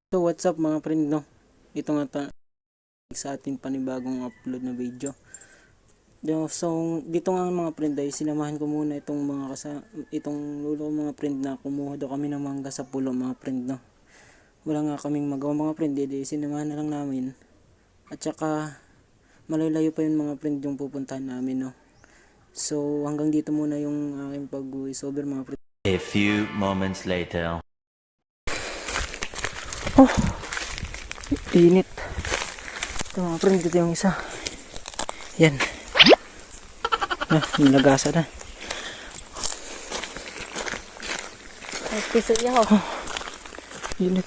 So what's up mga friend, no? Ito nga sa ating panibagong upload na video. So dito nga mga friend ay sinamahan ko muna itong lulo ko mga friend na kumuha daw kami ng mangga sa pulo mga friend, no? Wala nga kaming magawa mga friend, di sinamahan na lang namin. At saka malayo pa yun mga friend yung pupuntahan namin, no? So hanggang dito muna yung aking pag-voice over mga friend. A few moments later. Oh, init. Ito mga friend, dito yung isa. Yan. Nilagasa na. Ay, piso niya ho. Oh, init.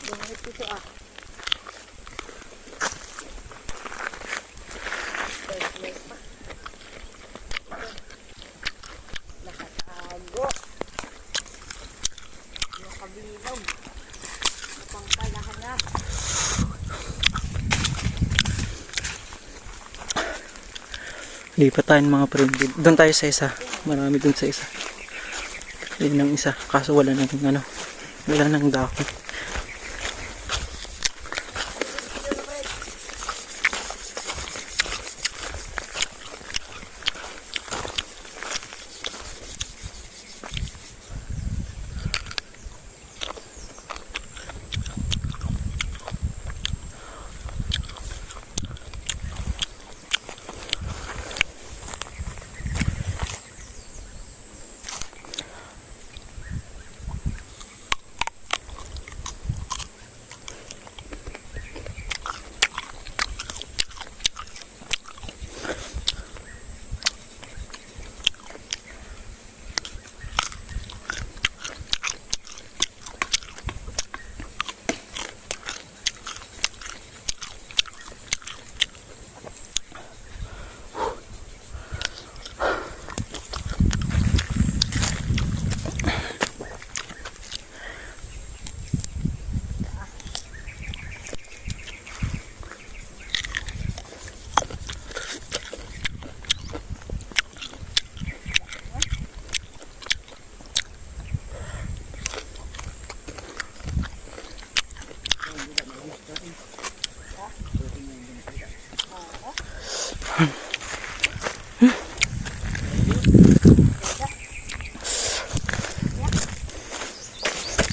Bumalik piso ah. Nakatago. Nakabilog. Napangpalahan na. Lipat tayo mga friend. Doon tayo sa isa. Marami doon sa isa. Yun ang isa. Kaso wala nang wala nang dahon.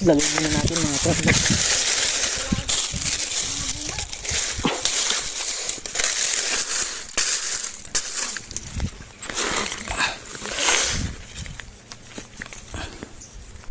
Lagyan muna natin mga friend.